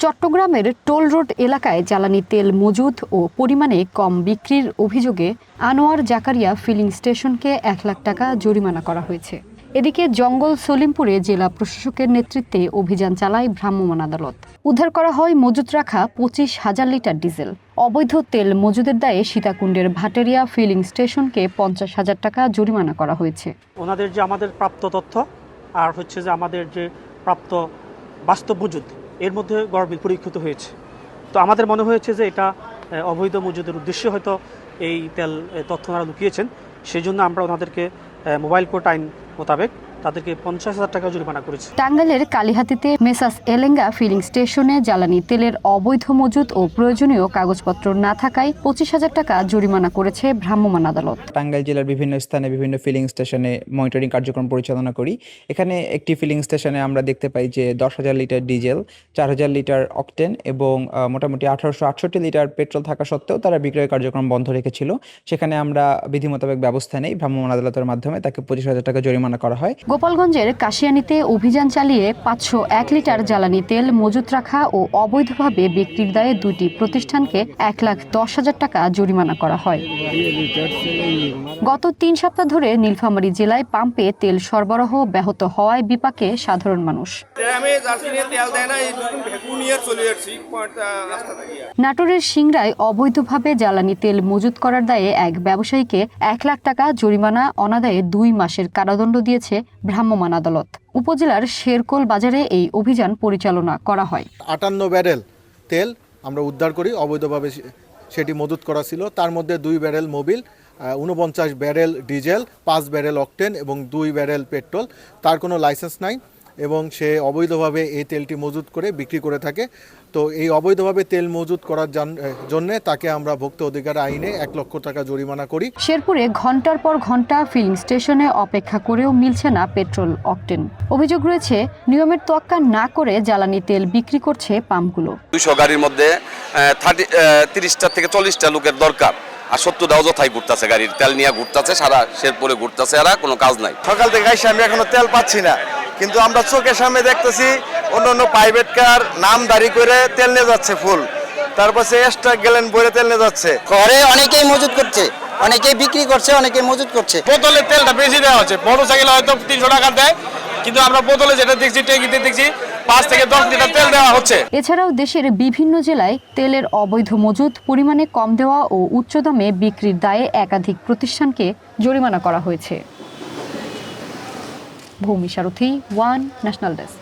চট্টগ্রামের toll road এলাকায় জ্বালানি তেল মজুদ ও পরিমাণে কম বিক্রির অভিযোগে আনোয়ার জাকারিয়া ফিলিং স্টেশনকে ১ লাখ টাকা জরিমানা করা হয়েছে। এদিকে জঙ্গল সলিমপুরে জেলা প্রশাসকের নেতৃত্বে অভিযান চালায় ভ্রাম্যমাণ আদালত। উদ্ধার করা হয় মজুত রাখা ২৫,০০০ লিটার ডিজেল। অবৈধ তেল মজুদের দায়ে সীতাকুণ্ডের ভাটেরিয়া ফিলিং স্টেশনকে ৫০,০০০ টাকা জরিমানা করা হয়েছে। ওনাদের যে আমাদের প্রাপ্ত তথ্য আর হচ্ছে যে আমাদের যে প্রাপ্ত বাস্তব মজুদ এর মধ্যে গরমিল পরীক্ষিত হয়েছে। তো আমাদের মনে হয়েছে যে এটা অবৈধ মজুদের উদ্দেশ্যে হয়তো এই তেল তথ্য ওনারা লুকিয়েছেন। সেই জন্য আমরা ওনাদেরকে মোবাইল কোর্ট আইন মোতাবেক তাদেরকে ৫০,০০০ টাকা জরিমানা করেছে। টাঙ্গাইলের কালিহাতীতে মেসাস এলেঙ্গা ফিলিং স্টেশনে জ্বালানি তেলের অবৈধ মজুদ ও প্রয়োজনীয় কাগজপত্র না থাকায় ২৫,০০০ টাকা জরিমানা করেছে ভ্রাম্যমাণ আদালত। টাঙ্গাইল জেলার বিভিন্ন স্থানে বিভিন্ন ফিলিং স্টেশনে মনিটরিং কার্যক্রম পরিচালনা করি। এখানে একটি ফিলিং স্টেশনে আমরা দেখতে পাই যে ১০,০০০ লিটার ডিজেল, ৪,০০০ লিটার অকটেন এবং মোটামুটি ১৮৬৮ লিটার পেট্রোল থাকা সত্ত্বেও তারা বিক্রয় কার্যক্রম বন্ধ রেখেছিল। সেখানে আমরা বিধি মোতাবেক ব্যবস্থা নেই। ভ্রাম্যমাণ আদালতের মাধ্যমে তাকে ২৫,০০০ টাকা জরিমানা করা হয়। গোপালগঞ্জের কাশিয়ানীতে অভিযান চালিয়ে ৫০১ লিটার জ্বালানি তেল মজুত রাখা ও অবৈধভাবে বিক্রির দায়ে দুটি প্রতিষ্ঠানকে ১,১০,০০০ টাকা জরিমানা করা হয়। গত ৩ সপ্তাহ ধরে নীলফামারী জেলায় পাম্পে তেল সরবরাহ ব্যাহত হওয়ায় বিপাকে সাধারণ মানুষ। নাটোরের সিংড়ায় অবৈধভাবে জ্বালানি তেল মজুত করার দায়ে এক ব্যবসায়ীকে ১ লাখ টাকা জরিমানা, অনাদায়ে ২ মাসের কারাদণ্ড দিয়েছে ভ্রাম্যমাণ আদালত। উপজেলার শেরকোল বাজারে এই অভিযান পরিচালনা করা হয়। ৫৮ ব্যারেল তেল আমরা উদ্ধার করি। অবৈধভাবে সেটি মজুত করা ছিল। তার মধ্যে ২ barrel Mobil, ৪৯ barrel diesel, ৫ barrel octane এবং ২ ব্যারেল পেট্রোল। তার কোনো লাইসেন্স নাই এবং সে অবৈধভাবে এই তেলটি মজুত করে বিক্রি করে থাকে। তো এই অবৈধভাবে তেল মজুত করার জন্য তাকে আমরা ভোক্তা অধিকার আইনে ১ লক্ষ টাকা জরিমানা করি। শেরপুরে ঘন্টার পর ঘন্টা ফিলিং স্টেশনে অপেক্ষা করেও মিলছে না পেট্রোল, অকটেন। অভিযোগ রয়েছে নিয়মের তোয়াক্কা না করে জ্বালানি তেল বিক্রি করছে পাম্পগুলো। ২০০ গাড়ির মধ্যে ৩০টা থেকে ৪০টা লোকের দরকার, আর ৭০টা অযথাই ঘুরতেছে, গাড়ির তেল নিয়ে ঘুরতেছে, সারা শেরপুরে ঘুরতেছে, এরা কোনো কাজ নাই। সকাল থেকে আইসা আমি এখনো তেল পাচ্ছি না, কিন্তু আমরা চোখের সামনে দেখতেছি অন্য অন্য প্রাইভেট কার নামদারি করে তেল নিয়ে যাচ্ছে ফুল, তারপর এক্সট্রা গ্যালন ভরে তেল নিয়ে যাচ্ছে। ঘরে অনেকেই মজুত করছে, অনেকেই বিক্রি করছে, অনেকেই মজুত করছে। বোতলের তেলটা বেশি দেওয়া হচ্ছে, মোটরসাইকেলে হয়তো ৩০০ টাকা দেয়, কিন্তু আমরা বোতলে যেটা দেখছি, ট্যাঙ্কিতে দেখছি ৫ থেকে ১০ লিটার তেল দেওয়া হচ্ছে। এছাড়াও দেশের বিভিন্ন জেলায় তেলের অবৈধ মজুত, পরিমাণে কম দেওয়া ও উচ্চ দামে বিক্রির দায়ে একাধিক প্রতিষ্ঠানকে জরিমানা করা হয়েছে। ভূমি সারথী, ওয়ান ন্যাশনাল ডেস্ক।